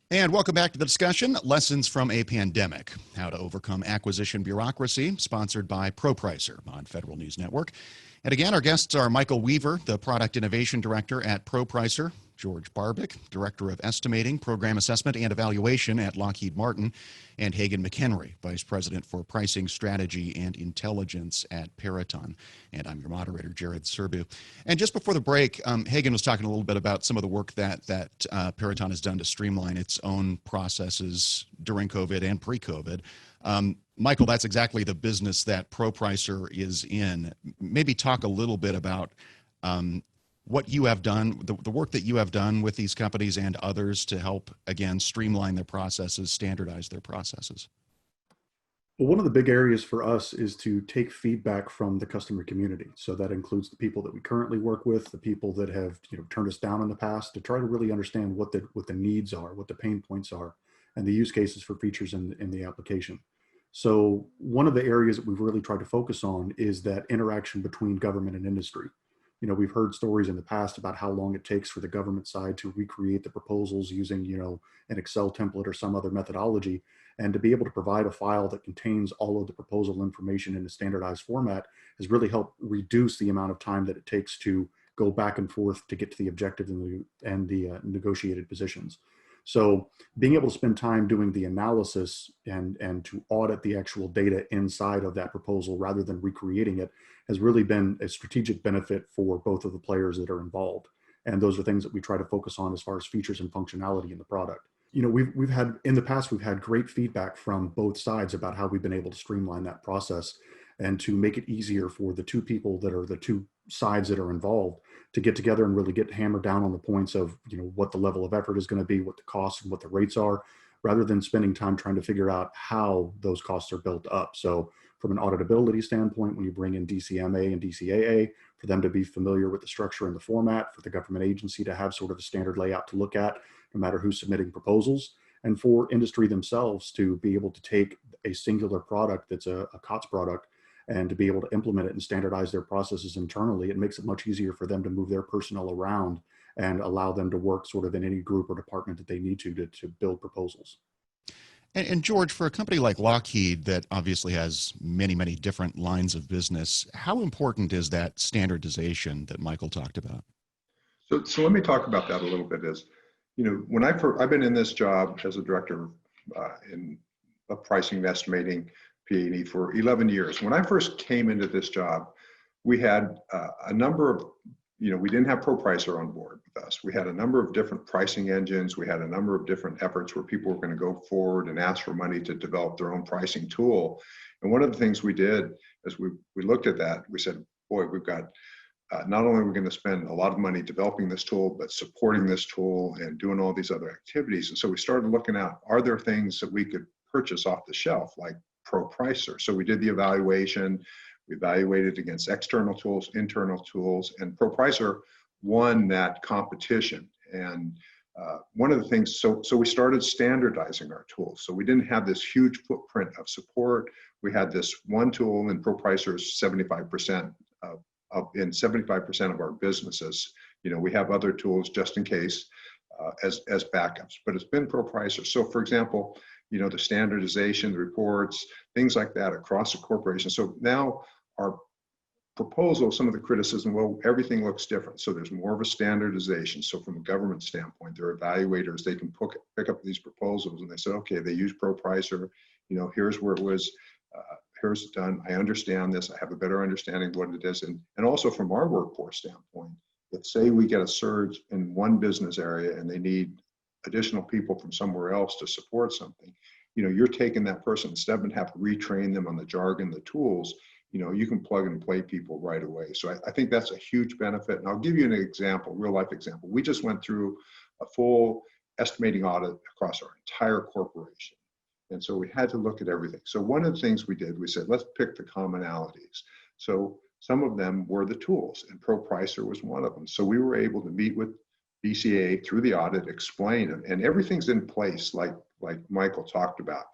And welcome back to the discussion, Lessons from a Pandemic, How to Overcome Acquisition Bureaucracy, sponsored by ProPricer on Federal News Network. And again, our guests are Michael Weaver, the Product Innovation Director at ProPricer, George Barbic, Director of Estimating, Program Assessment, and Evaluation at Lockheed Martin, and Hagen McHenry, Vice President for Pricing Strategy and Intelligence at Peraton. And I'm your moderator, Jared Serbu. And just before the break, Hagen was talking a little bit about some of the work that Peraton has done to streamline its own processes during COVID and pre-COVID. Michael, that's exactly the business that ProPricer is in. Maybe talk a little bit about what you have done, the work that you have done with these companies and others to help, again, streamline their processes, standardize their processes. Well, one of the big areas for us is to take feedback from the customer community. So that includes the people that we currently work with, the people that have turned us down in the past, to try to really understand what the needs are, what the pain points are, and the use cases for features in the application. So one of the areas that we've really tried to focus on is that interaction between government and industry. We've heard stories in the past about how long it takes for the government side to recreate the proposals using, an Excel template or some other methodology. And to be able to provide a file that contains all of the proposal information in a standardized format has really helped reduce the amount of time that it takes to go back and forth to get to the objective and the negotiated positions. So being able to spend time doing the analysis and to audit the actual data inside of that proposal rather than recreating it has really been a strategic benefit for both of the players that are involved. And those are things that we try to focus on as far as features and functionality in the product. We've had in the past, we've had great feedback from both sides about how we've been able to streamline that process and to make it easier for the two people that are the two sides that are involved to get together and really get hammered down on the points of what the level of effort is going to be, what the costs and what the rates are, rather than spending time trying to figure out how those costs are built up. So from an auditability standpoint, when you bring in DCMA and DCAA, for them to be familiar with the structure and the format, for the government agency to have sort of a standard layout to look at, no matter who's submitting proposals, and for industry themselves to be able to take a singular product that's a COTS product and to be able to implement it and standardize their processes internally. It makes it much easier for them to move their personnel around and allow them to work sort of in any group or department that they need to build proposals. And George, for a company like Lockheed that obviously has many, many different lines of business, how important is that standardization that Michael talked about? So let me talk about that a little bit. When I've been in this job as a director of pricing and estimating PA&E for 11 years. When I first came into this job, we had a number of, we didn't have ProPricer on board with us. We had a number of different pricing engines. We had a number of different efforts where people were going to go forward and ask for money to develop their own pricing tool. And one of the things we did as we looked at that, we said, boy, we've got, not only are we going to spend a lot of money developing this tool, but supporting this tool and doing all these other activities. And so we started looking at, are there things that we could purchase off the shelf, like ProPricer? So we did the evaluation, we evaluated against external tools, internal tools, and ProPricer won that competition. And one of the things, so we started standardizing our tools. So we didn't have this huge footprint of support. We had this one tool, and ProPricer is 75% in 75% of our businesses. We have other tools just in case as backups, but it's been ProPricer. So for example, the standardization, the reports, things like that across the corporation. So now our proposal, some of the criticism, well, everything looks different. So there's more of a standardization. So from a government standpoint, their evaluators, they can pick up these proposals and they say, okay, they use ProPricer, here's where it was, here's it done. I understand this. I have a better understanding of what it is. And also from our workforce standpoint, if say we get a surge in one business area and they need additional people from somewhere else to support something, you're taking that person, instead of having to retrain them on the jargon, the tools, you can plug and play people right away. So I think that's a huge benefit. And I'll give you an example, real life example. We just went through a full estimating audit across our entire corporation. And so we had to look at everything. So one of the things we did, we said, let's pick the commonalities. So some of them were the tools, and ProPricer was one of them. So we were able to meet with DCA through the audit, explain them, and everything's in place like Michael talked about.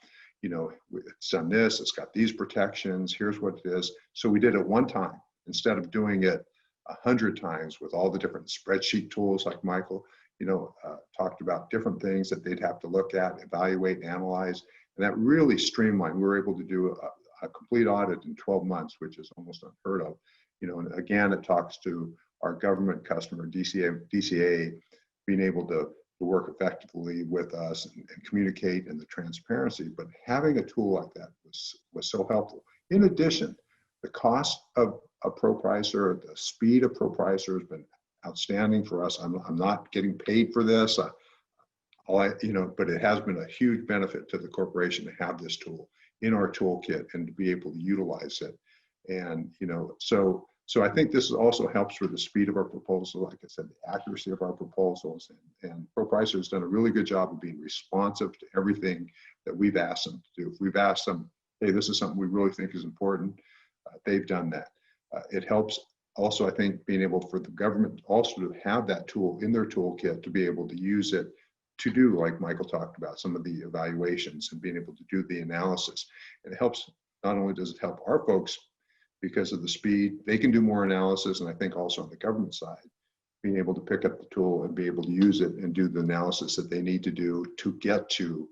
It's done this, it's got these protections, here's what it is. So we did it one time instead of doing it 100 times with all the different spreadsheet tools like Michael. talked about different things that they'd have to look at, evaluate, analyze, and that really streamlined. We were able to do a complete audit in 12 months, which is almost unheard of. And again, it talks to our government customer, DCA, being able to work effectively with us and communicate and the transparency. But having a tool like that was so helpful. In addition, the cost of a ProPricer, the speed of ProPricer has been outstanding for us. I'm not getting paid for this, but it has been a huge benefit to the corporation to have this tool in our toolkit and to be able to utilize it. And so I think this also helps with the speed of our proposal. Like I said, the accuracy of our proposals, and ProPricer has done a really good job of being responsive to everything that we've asked them to do. If we've asked them, hey, this is something we really think is important, they've done that. It helps also, I think, being able for the government also to have that tool in their toolkit to be able to use it to do, like Michael talked about, some of the evaluations and being able to do the analysis. And it helps, not only does it help our folks because of the speed, they can do more analysis, and I think also on the government side, being able to pick up the tool and be able to use it and do the analysis that they need to do to get to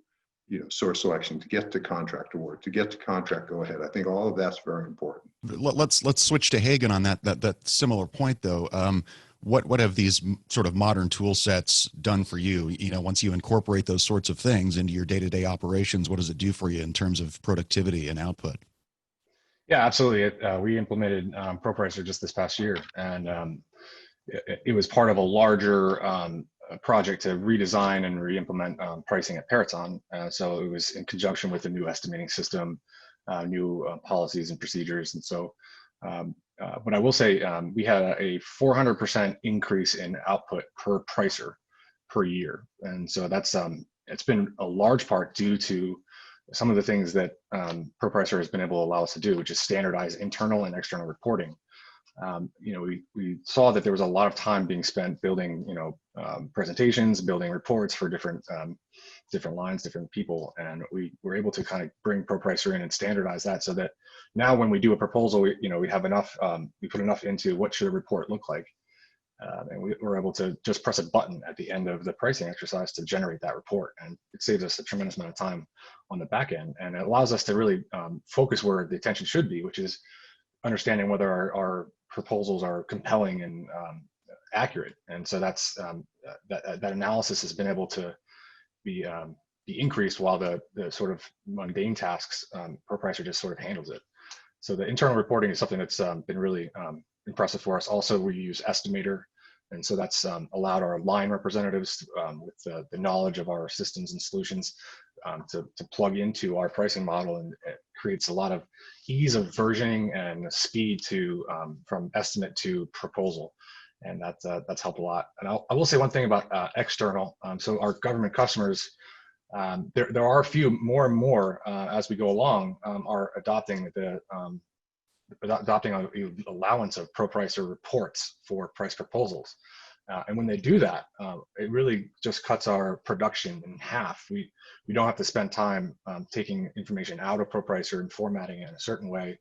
source selection, to get to contract award, to get to contract go ahead. I think all of that's very important. Let's switch to Hagen on that similar point, though. What have these sort of modern tool sets done for you? Once you incorporate those sorts of things into your day-to-day operations, what does it do for you in terms of productivity and output? Yeah, absolutely. We implemented ProPricer just this past year, and it was part of a larger project to redesign and re-implement pricing at Peraton. So it was in conjunction with a new estimating system, new policies and procedures. And so what I will say, we had a 400% increase in output per pricer per year. And so that's it's been a large part due to some of the things that ProPricer has been able to allow us to do, which is standardize internal and external reporting. We saw that there was a lot of time being spent building, presentations, building reports for different lines, different people, and we were able to kind of bring ProPricer in and standardize that, so that now when we do a proposal, we have enough, we put enough into what should a report look like, and we're able to just press a button at the end of the pricing exercise to generate that report, and it saves us a tremendous amount of time on the back end, and it allows us to really focus where the attention should be, which is understanding whether our proposals are compelling and accurate. And so that's that analysis has been able to be increased, while the sort of mundane tasks, ProPricer just sort of handles it. So the internal reporting is something that's been really impressive for us. Also, we use Estimator, and so that's allowed our line representatives with the knowledge of our systems and solutions to plug into our pricing model, and it creates a lot of ease of versioning and speed to from estimate to proposal, and that's helped a lot. And I will say one thing about external. So our government customers, there are a few more and more as we go along are adopting an allowance of ProPricer reports for price proposals. And when they do that, it really just cuts our production in half. We don't have to spend time taking information out of ProPricer and formatting it in a certain way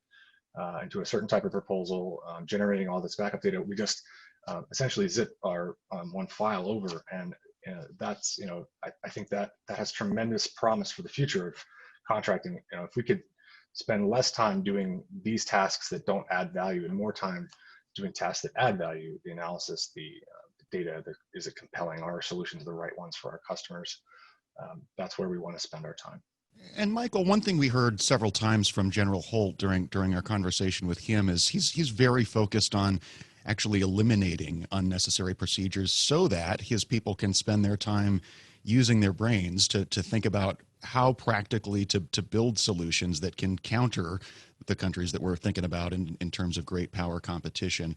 into a certain type of proposal, generating all this backup data. We just essentially zip our one file over, and that's I think that has tremendous promise for the future of contracting. If we could spend less time doing these tasks that don't add value and more time doing tasks that add value, the analysis, the data, is it compelling, are our solutions the right ones for our customers? That's where we want to spend our time. And Michael, one thing we heard several times from General Holt during our conversation with him is he's very focused on actually eliminating unnecessary procedures so that his people can spend their time using their brains to think about how practically to build solutions that can counter the countries that we're thinking about in terms of great power competition.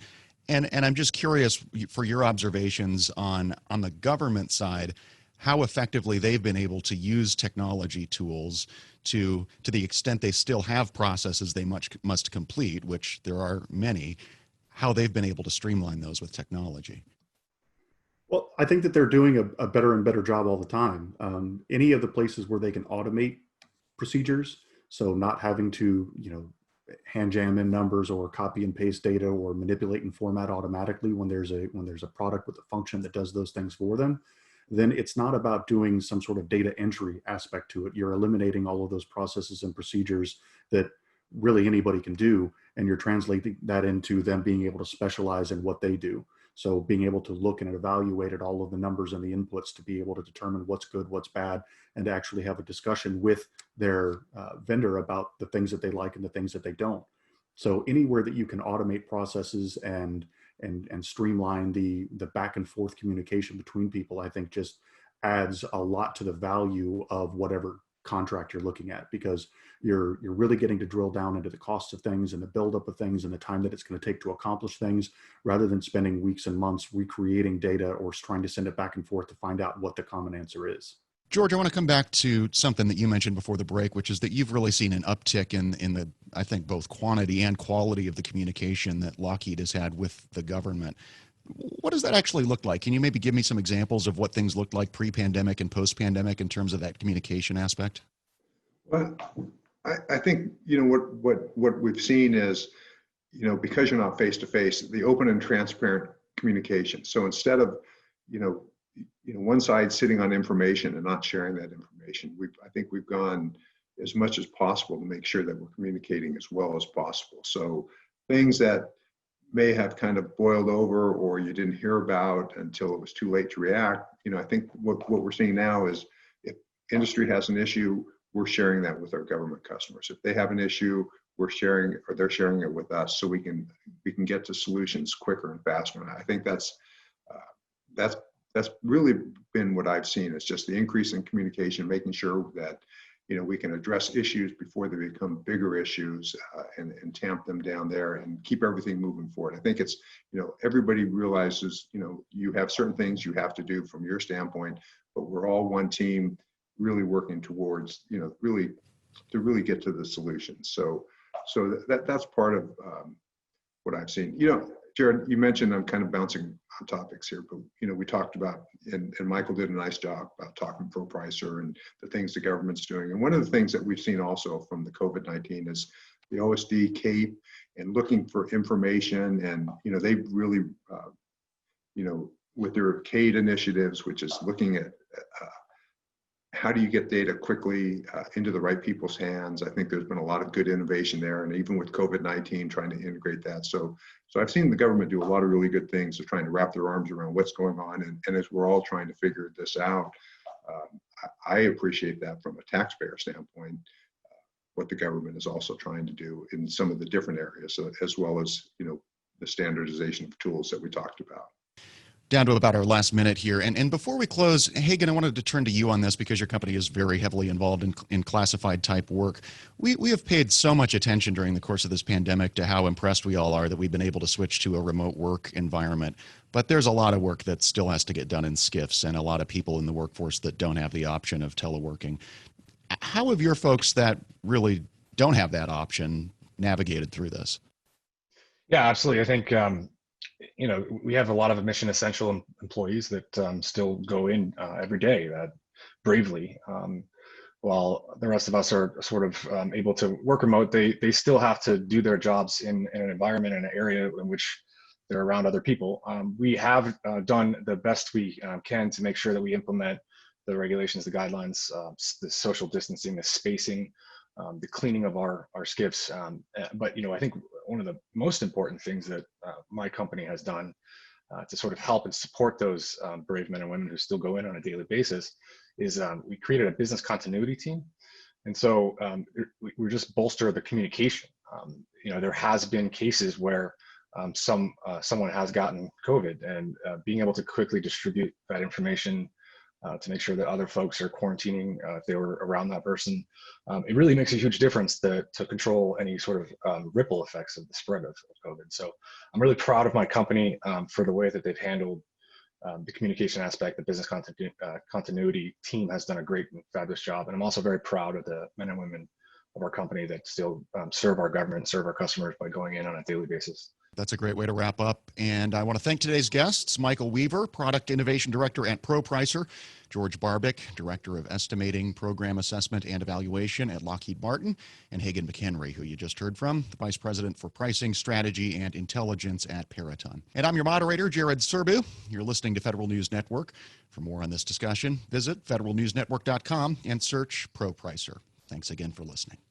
And I'm just curious for your observations on the government side, how effectively they've been able to use technology tools to the extent they still have processes they must complete, which there are many, how they've been able to streamline those with technology. Well, I think that they're doing a better and better job all the time. Any of the places where they can automate procedures, so not having to, hand jam in numbers or copy and paste data or manipulate and format automatically when there's a product with a function that does those things for them, then it's not about doing some sort of data entry aspect to it. You're eliminating all of those processes and procedures that really anybody can do, and you're translating that into them being able to specialize in what they do. So being able to look and evaluate at all of the numbers and the inputs to be able to determine what's good, what's bad, and to actually have a discussion with their vendor about the things that they like and the things that they don't. So anywhere that you can automate processes and streamline the back and forth communication between people, I think just adds a lot to the value of whatever contract you're looking at, because you're really getting to drill down into the costs of things and the buildup of things and the time that it's going to take to accomplish things, rather than spending weeks and months recreating data or trying to send it back and forth to find out what the common answer is. George, I want to come back to something that you mentioned before the break, which is that you've really seen an uptick in the, I think, both quantity and quality of the communication that Lockheed has had with the government. What does that actually look like? Can you maybe give me some examples of what things looked like pre-pandemic and post-pandemic in terms of that communication aspect? Well, I think, what we've seen is, because you're not face to face, the open and transparent communication. So instead of, one side sitting on information and not sharing that information, I think we've gone as much as possible to make sure that we're communicating as well as possible. So things that may have kind of boiled over or you didn't hear about until it was too late to react. I think what we're seeing now is, if industry has an issue, we're sharing that with our government customers. If they have an issue, we're sharing, or they're sharing it with us, so we can get to solutions quicker and faster. And I think that's really been what I've seen. It's just the increase in communication, making sure that we can address issues before they become bigger issues, and tamp them down there and keep everything moving forward. I think it's, everybody realizes, you have certain things you have to do from your standpoint, but we're all one team really working towards, really get to the solution. So that's part of what I've seen. Jared, you mentioned, I'm kind of bouncing on topics here, but we talked about, and Michael did a nice job about talking ProPricer and the things the government's doing. And one of the things that we've seen also from the COVID-19 is the OSD CAPE and looking for information. And they've really, with their CADE initiatives, which is looking at how do you get data quickly into the right people's hands. I think there's been a lot of good innovation there, and even with COVID-19, trying to integrate that. So I've seen the government do a lot of really good things of trying to wrap their arms around what's going on. And as we're all trying to figure this out, I appreciate that from a taxpayer standpoint, what the government is also trying to do in some of the different areas, as well as, the standardization of tools that we talked about. Down to about our last minute here. And before we close, Hagen, I wanted to turn to you on this because your company is very heavily involved in classified type work. We have paid so much attention during the course of this pandemic to how impressed we all are that we've been able to switch to a remote work environment. But there's a lot of work that still has to get done in SCIFs, and a lot of people in the workforce that don't have the option of teleworking. How have your folks that really don't have that option navigated through this? Yeah, absolutely. I think, we have a lot of mission essential employees that still go in every day bravely. While the rest of us are sort of able to work remote, they still have to do their jobs in an environment, in an area in which they're around other people. We have done the best we can to make sure that we implement the regulations, the guidelines, the social distancing, the spacing, the cleaning of our SCIFs. But I think one of the most important things that my company has done to sort of help and support those brave men and women who still go in on a daily basis is we created a business continuity team. And so we just bolster the communication. There has been cases where someone has gotten COVID, and being able to quickly distribute that information to make sure that other folks are quarantining if they were around that person. It really makes a huge difference to control any sort of ripple effects of the spread of COVID. So I'm really proud of my company for the way that they've handled the communication aspect. The business continuity team has done a great and fabulous job. And I'm also very proud of the men and women of our company that still serve our government, serve our customers by going in on a daily basis. That's a great way to wrap up. And I want to thank today's guests, Michael Weaver, Product Innovation Director at ProPricer, George Barbick, Director of Estimating, Program Assessment, and Evaluation at Lockheed Martin, and Hagan McHenry, who you just heard from, the Vice President for Pricing, Strategy, and Intelligence at Peraton. And I'm your moderator, Jared Serbu. You're listening to Federal News Network. For more on this discussion, visit federalnewsnetwork.com and search ProPricer. Thanks again for listening.